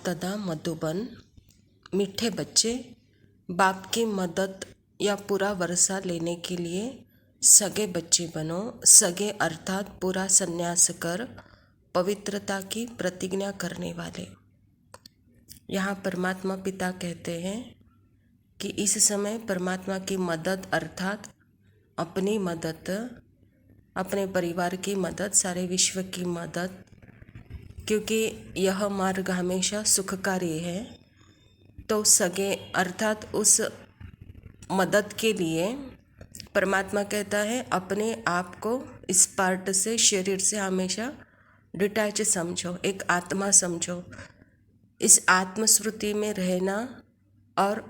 तथा मधुबन। मीठे बच्चे, बाप की मदद या पूरा वर्षा लेने के लिए सगे बच्चे बनो। सगे अर्थात पूरा संन्यास कर पवित्रता की प्रतिज्ञा करने वाले। यहाँ परमात्मा पिता कहते हैं कि इस समय परमात्मा की मदद अर्थात अपनी मदद, अपने परिवार की मदद, सारे विश्व की मदद, क्योंकि यह मार्ग हमेशा सुखकारी है। तो सगे अर्थात उस मदद के लिए परमात्मा कहता है अपने आप को इस पार्ट से, शरीर से हमेशा डिटैच समझो, एक आत्मा समझो। इस आत्मस्मृति में रहना और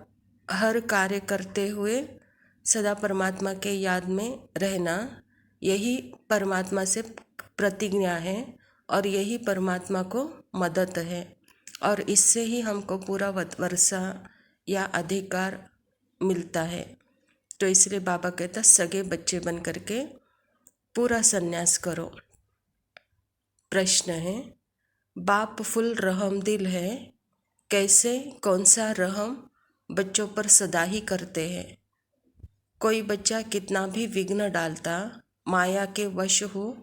हर कार्य करते हुए सदा परमात्मा के याद में रहना, यही परमात्मा से प्रतिज्ञा है और यही परमात्मा को मदद है। और इससे ही हमको पूरा वर्षा या अधिकार मिलता है। तो इसलिए बाबा कहता सगे बच्चे बन करके पूरा संन्यास करो। प्रश्न है, बाप फुल रहम दिल है, कैसे कौन सा रहम बच्चों पर सदा ही करते हैं। कोई बच्चा कितना भी विघ्न डालता, माया के वश हो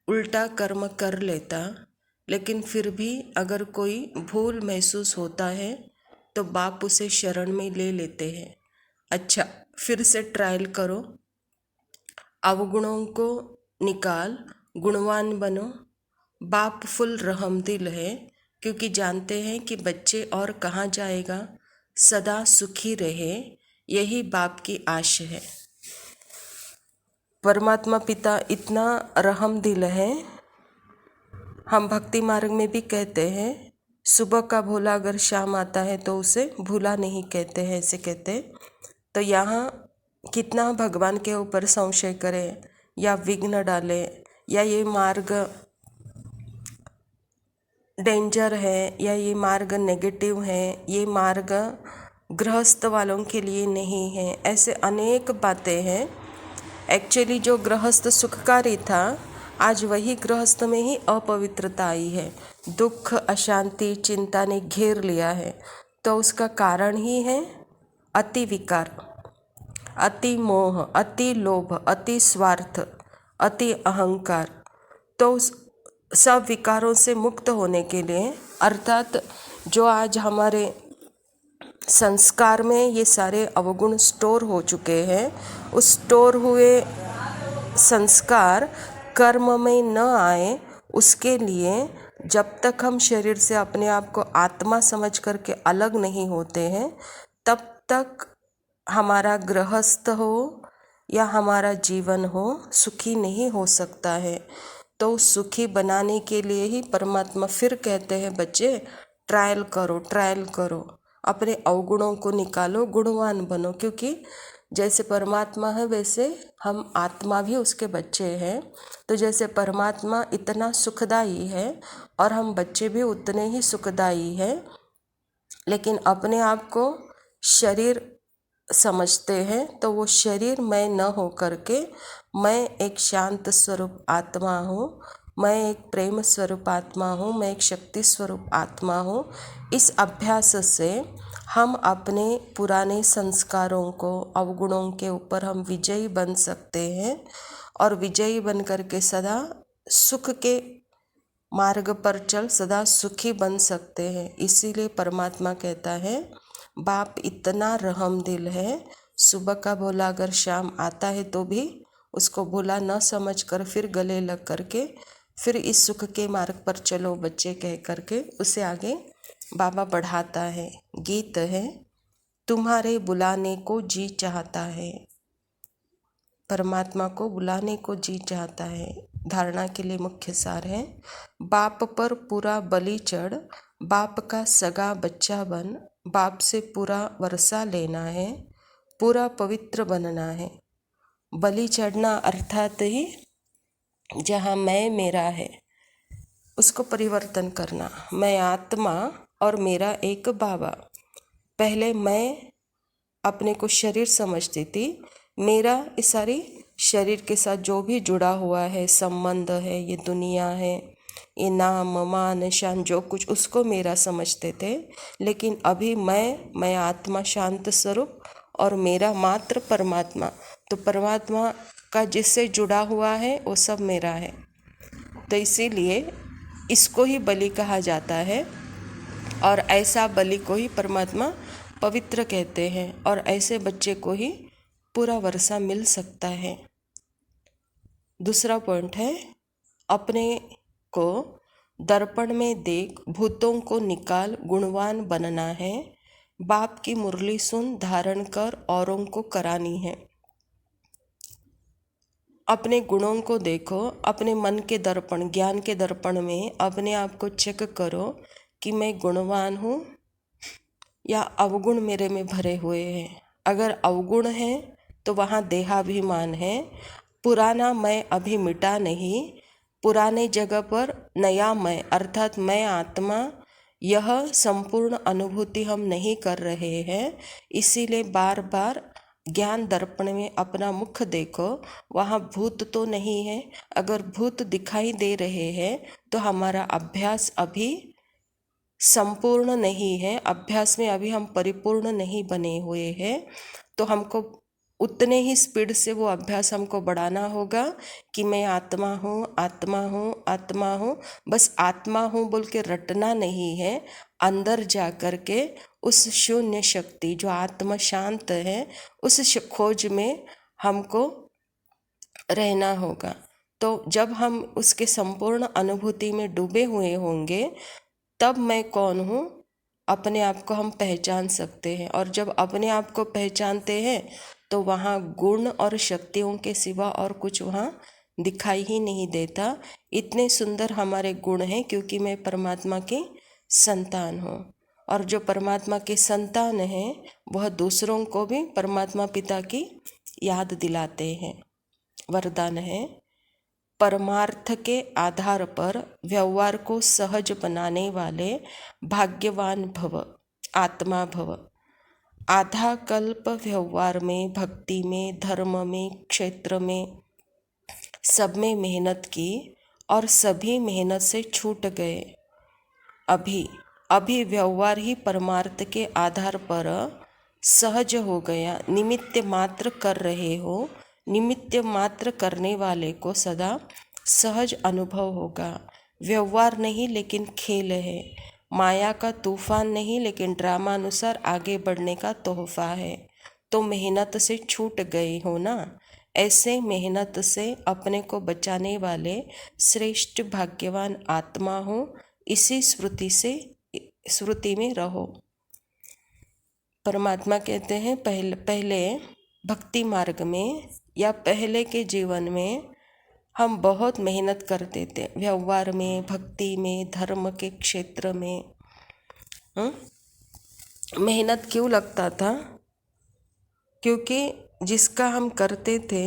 उल्टा कर्म कर लेता, लेकिन फिर भी अगर कोई भूल महसूस होता है तो बाप उसे शरण में ले लेते हैं। अच्छा, फिर से ट्रायल करो, अवगुणों को निकाल, गुणवान बनो। बाप फुल रहमदिल है, क्योंकि जानते हैं कि बच्चे और कहाँ जाएगा, सदा सुखी रहे, यही बाप की आश है। परमात्मा पिता इतना रहमदिल है। हम भक्ति मार्ग में भी कहते हैं सुबह का भोला अगर शाम आता है तो उसे भूला नहीं कहते हैं, ऐसे कहते। तो यहाँ कितना भगवान के ऊपर संशय करें या विघ्न डालें, या ये मार्ग डेंजर है या ये मार्ग नेगेटिव है, ये मार्ग गृहस्थ वालों के लिए नहीं है, ऐसे अनेक बातें हैं। एक्चुअली जो गृहस्थ सुखकारी था, आज वही गृहस्थ में ही अपवित्रता आई है। दुख, अशांति, चिंता ने घेर लिया है। तो उसका कारण ही है अति विकार, अति मोह, अति लोभ, अति स्वार्थ, अति अहंकार। तो सब विकारों से मुक्त होने के लिए, अर्थात जो आज हमारे संस्कार में ये सारे अवगुण स्टोर हो चुके हैं, उस स्टोर हुए संस्कार कर्म में न आए, उसके लिए जब तक हम शरीर से अपने आप को आत्मा समझ करके अलग नहीं होते हैं, तब तक हमारा गृहस्थ हो या हमारा जीवन हो सुखी नहीं हो सकता है। तो सुखी बनाने के लिए ही परमात्मा फिर कहते हैं बच्चे ट्रायल करो, ट्रायल करो, अपने अवगुणों को निकालो, गुणवान बनो। क्योंकि जैसे परमात्मा है वैसे हम आत्मा भी उसके बच्चे हैं। तो जैसे परमात्मा इतना सुखदाई है और हम बच्चे भी उतने ही सुखदाई हैं, लेकिन अपने आप को शरीर समझते हैं। तो वो शरीर मैं न हो करके मैं एक शांत स्वरूप आत्मा हूँ, मैं एक प्रेम स्वरूप आत्मा हूँ, मैं एक शक्ति स्वरूप आत्मा हूँ। इस अभ्यास से हम अपने पुराने संस्कारों को, अवगुणों के ऊपर हम विजयी बन सकते हैं और विजयी बन करके सदा सुख के मार्ग पर चल सदा सुखी बन सकते हैं। इसीलिए परमात्मा कहता है बाप इतना रहमदिल है, सुबह का भोला अगर शाम आता है तो भी उसको भोला न समझ कर फिर गले लग करके फिर इस सुख के मार्ग पर चलो बच्चे कह करके उसे आगे बाबा बढ़ाता है। गीत है, तुम्हारे बुलाने को जी चाहता है। परमात्मा को बुलाने को जी चाहता है। धारणा के लिए मुख्य सार है, बाप पर पूरा बलि चढ़, बाप का सगा बच्चा बन, बाप से पूरा वर्षा लेना है, पूरा पवित्र बनना है। बलि चढ़ना अर्थात ही जहाँ मैं मेरा है उसको परिवर्तन करना। मैं आत्मा और मेरा एक बाबा। पहले मैं अपने को शरीर समझती थी, मेरा इस सारी शरीर के साथ जो भी जुड़ा हुआ है, संबंध है, ये दुनिया है, ये नाम मान शान जो कुछ उसको मेरा समझते थे। लेकिन अभी मैं आत्मा शांत स्वरूप और मेरा मात्र परमात्मा, तो परमात्मा का जिससे जुड़ा हुआ है वो सब मेरा है। तो इसीलिए इसको ही बलि कहा जाता है, और ऐसा बलि को ही परमात्मा पवित्र कहते हैं, और ऐसे बच्चे को ही पूरा वर्षा मिल सकता है। दूसरा पॉइंट है, अपने को दर्पण में देख भूतों को निकाल गुणवान बनना है। बाप की मुरली सुन धारण कर औरों को करानी है। अपने गुणों को देखो, अपने मन के दर्पण ज्ञान के दर्पण में अपने आप को चेक करो कि मैं गुणवान हूँ या अवगुण मेरे में भरे हुए हैं। अगर अवगुण है तो वहाँ देहाभिमान है। पुराना मैं अभी मिटा नहीं, पुराने जगह पर नया मैं अर्थात मैं आत्मा, यह संपूर्ण अनुभूति हम नहीं कर रहे हैं। इसीलिए बार बार ज्ञान दर्पण में अपना मुख देखो, वहाँ भूत तो नहीं है। अगर भूत दिखाई दे रहे हैं तो हमारा अभ्यास अभी संपूर्ण नहीं है, अभ्यास में अभी हम परिपूर्ण नहीं बने हुए हैं। तो हमको उतने ही स्पीड से वो अभ्यास हमको बढ़ाना होगा कि मैं आत्मा हूँ, आत्मा हूँ, आत्मा हूँ। बस आत्मा हूँ बोल के रटना नहीं है, अंदर जा कर के उस शून्य शक्ति जो आत्मा शांत है उस खोज में हमको रहना होगा। तो जब हम उसके संपूर्ण अनुभूति में डूबे हुए होंगे तब मैं कौन हूँ अपने आप को हम पहचान सकते हैं। और जब अपने आप को पहचानते हैं तो वहाँ गुण और शक्तियों के सिवा और कुछ वहाँ दिखाई ही नहीं देता। इतने सुंदर हमारे गुण हैं क्योंकि मैं परमात्मा की संतान हूँ, और जो परमात्मा की संतान है वह दूसरों को भी परमात्मा पिता की याद दिलाते हैं। वरदान है, परमार्थ के आधार पर व्यवहार को सहज बनाने वाले भाग्यवान भव, आत्मा भव। आधा कल्प व्यवहार में, भक्ति में, धर्म में, क्षेत्र में, सब में मेहनत की और सभी मेहनत से छूट गए। अभी व्यवहार ही परमार्थ के आधार पर सहज हो गया। निमित्त मात्र कर रहे हो, निमित्त मात्र करने वाले को सदा सहज अनुभव होगा। व्यवहार नहीं लेकिन खेल है, माया का तूफान नहीं लेकिन ड्रामानुसार आगे बढ़ने का तोहफा है। तो मेहनत से छूट गए हो ना, ऐसे मेहनत से अपने को बचाने वाले श्रेष्ठ भाग्यवान आत्मा हो। इसी स्मृति में रहो। परमात्मा कहते हैं पहले भक्ति मार्ग में या पहले के जीवन में हम बहुत मेहनत करते थे, व्यवहार में, भक्ति में, धर्म के क्षेत्र में। मेहनत क्यों लगता था? क्योंकि जिसका हम करते थे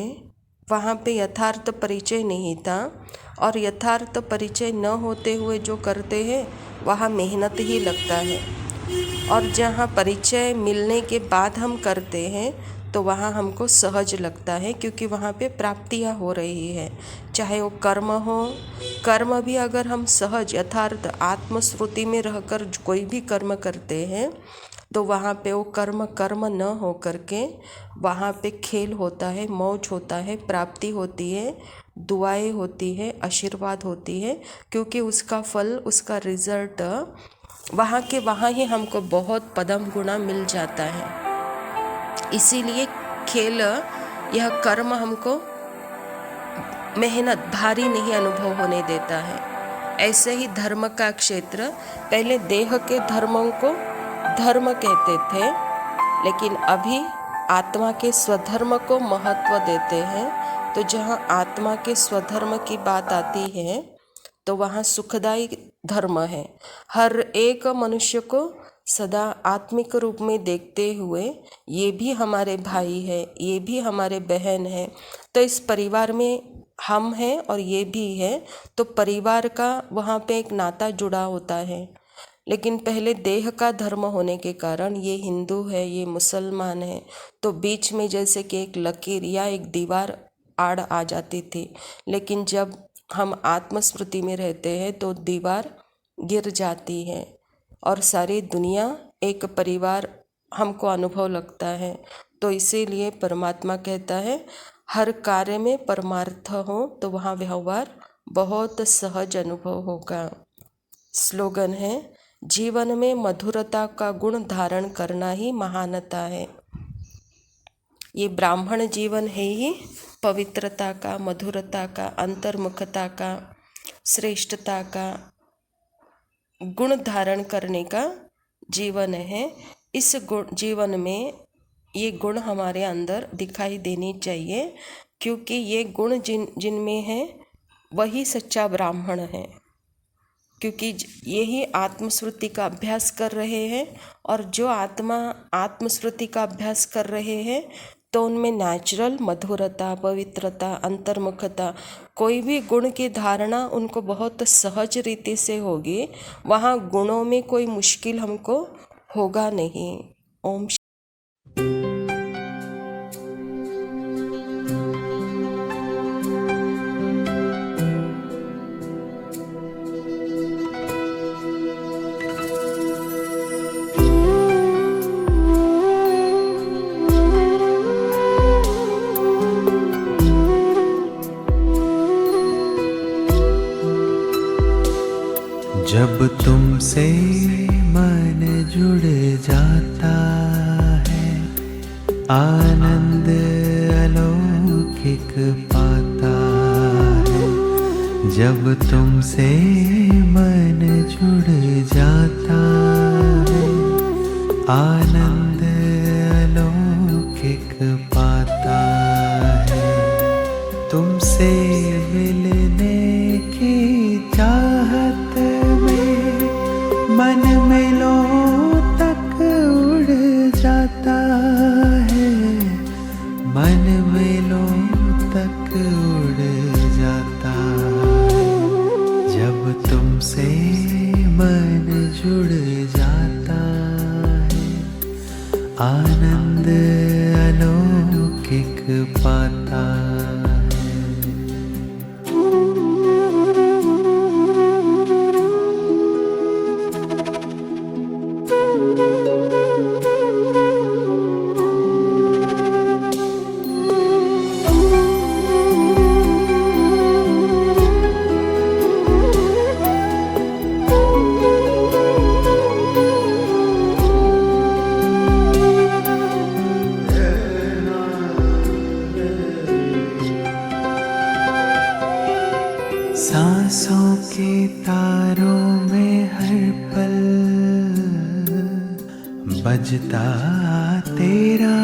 वहाँ पे यथार्थ परिचय नहीं था, और यथार्थ परिचय न होते हुए जो करते हैं वहाँ मेहनत ही लगता है। और जहाँ परिचय मिलने के बाद हम करते हैं तो वहाँ हमको सहज लगता है, क्योंकि वहाँ पे प्राप्तियाँ हो रही है। चाहे वो कर्म हो, कर्म भी अगर हम सहज यथार्थ आत्मश्रुति में रहकर कोई भी कर्म करते हैं तो वहाँ पे वो कर्म न हो करके वहाँ पे खेल होता है, मौज होता है, प्राप्ति होती है, दुआएं होती है, आशीर्वाद होती है। क्योंकि उसका फल, उसका रिजल्ट वहाँ के वहाँ ही हमको बहुत पदम गुना मिल जाता है। इसीलिए खेल, यह कर्म हमको मेहनत भारी नहीं अनुभव होने देता है। ऐसे ही धर्म का क्षेत्र, पहले देह के धर्मों को धर्म कहते थे, लेकिन अभी आत्मा के स्वधर्म को महत्व देते हैं। तो जहाँ आत्मा के स्वधर्म की बात आती है तो वहाँ सुखदायी धर्म है। हर एक मनुष्य को सदा आत्मिक रूप में देखते हुए, ये भी हमारे भाई है, ये भी हमारे बहन है, तो इस परिवार में हम हैं और ये भी है, तो परिवार का वहाँ पे एक नाता जुड़ा होता है। लेकिन पहले देह का धर्म होने के कारण ये हिंदू है, ये मुसलमान है, तो बीच में जैसे कि एक लकीर या एक दीवार आड़ आ जाती थी। लेकिन जब हम आत्मस्मृति में रहते हैं तो दीवार गिर जाती है और सारी दुनिया एक परिवार हमको अनुभव लगता है। तो इसीलिए परमात्मा कहता है हर कार्य में परमार्थ हो तो वहाँ व्यवहार बहुत सहज अनुभव होगा। स्लोगन है, जीवन में मधुरता का गुण धारण करना ही महानता है। ये ब्राह्मण जीवन है ही पवित्रता का, मधुरता का, अंतर्मुखता का, श्रेष्ठता का गुण धारण करने का जीवन है। इस गुण जीवन में ये गुण हमारे अंदर दिखाई देनी चाहिए, क्योंकि ये गुण जिनमें है वही सच्चा ब्राह्मण है। क्योंकि यही आत्मस्मृति का अभ्यास कर रहे हैं, और जो आत्मा आत्मस्मृति का अभ्यास कर रहे हैं तो उनमें नेचुरल मधुरता, पवित्रता, अंतर्मुखता, कोई भी गुण की धारणा उनको बहुत सहज रीति से होगी। वहाँ गुणों में कोई मुश्किल हमको होगा नहीं। ओम। जब तुमसे मन जुड़ जाता है, आनंद अलौकिक पाता है। जब तुमसे मन जुड़ जाता है, आनंद अलौकिक पाता है। तुमसे मिलने की चाहत मन मेलों तक उड़ जाता है, मन मेलों तक उड़ जाता है। जब तुमसे मन जुड़ जाता है, आनंद अलौकिक पाता है। सांसों के तारों में हर पल बजता तेरा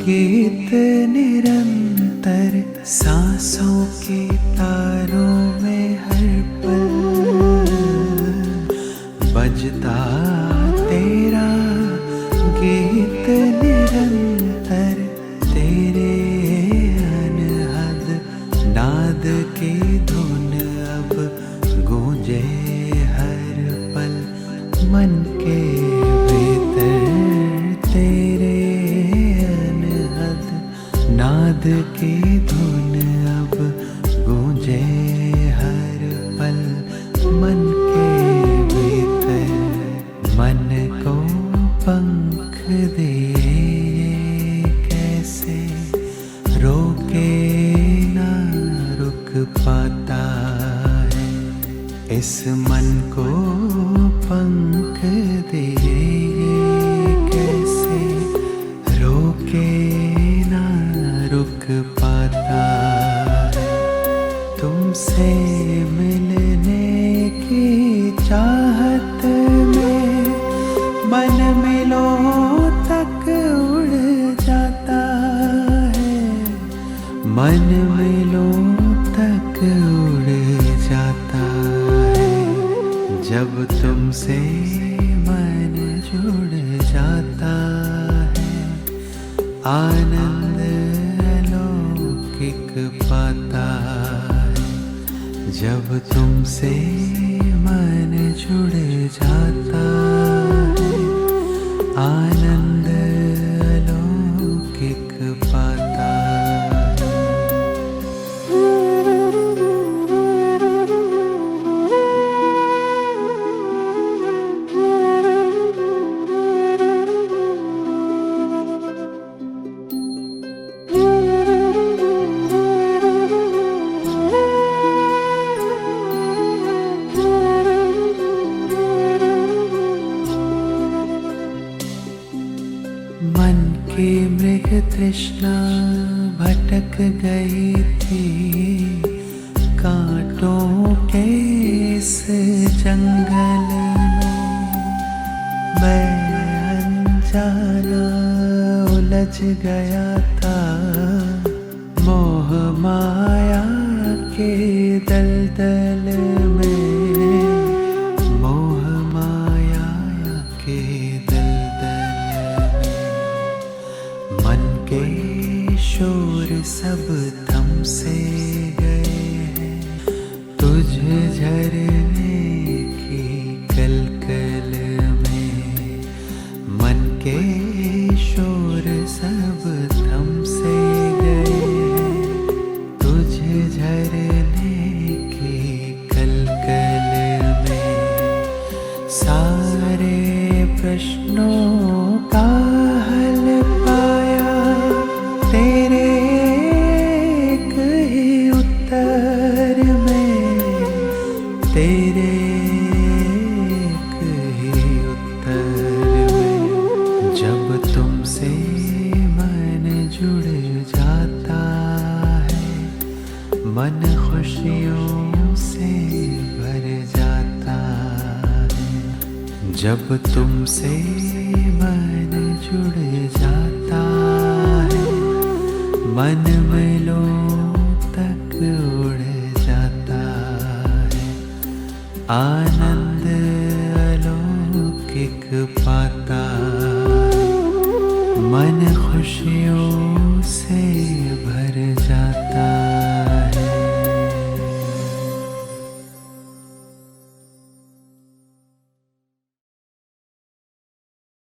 गीत निरंतर। सांसों के तारों में हर पल बजता तेरा गीत निरंतर। तेरे अनहद नाद की धुन अब गूंजे हर पल मन के भीतर। तेरे अनहद नाद की धुन अब गूंजे हर पल मन के भीतर। मन को पंख दिए कैसे रोके ना रुक पाता है। इस मन को पंख दिए कैसे रोके ना रुक पाता है। तुमसे मिलने की चाहत में मन मेलों तक उड़ जाता है। मन मेलों तक उड़ जाता है। जब तुमसे मन जुड़ जाता है, आनंद अलौकिक पाता है। जब तुमसे मन जुड़ जाता है, आनंद अलौकिक पाता है। की मृग तृष्णा भटक गई थी कांटों के इस जंगल में। मैं अनजाना उलझ गया था मोह माया के दलदल में, मोह माया के दलदल में। मन के शोर सब थम से गए हैं तुझ झरने की कलकल में। मन के शोर सब थम से गए हैं तुझ झरने की कलकल में। सारे प्रश्नों का हल पाया तेरे एक ही उत्तर में, तेरे एक ही उत्तर में। जब तुमसे मन जुड़ जाता है मन खुशियों से भर जाता है। जब तुमसे मन जुड़ जाता है मन मेलों तक उड़ जाता है। आनंद अलौकिक पाता है मन खुशियों से भर जाता है।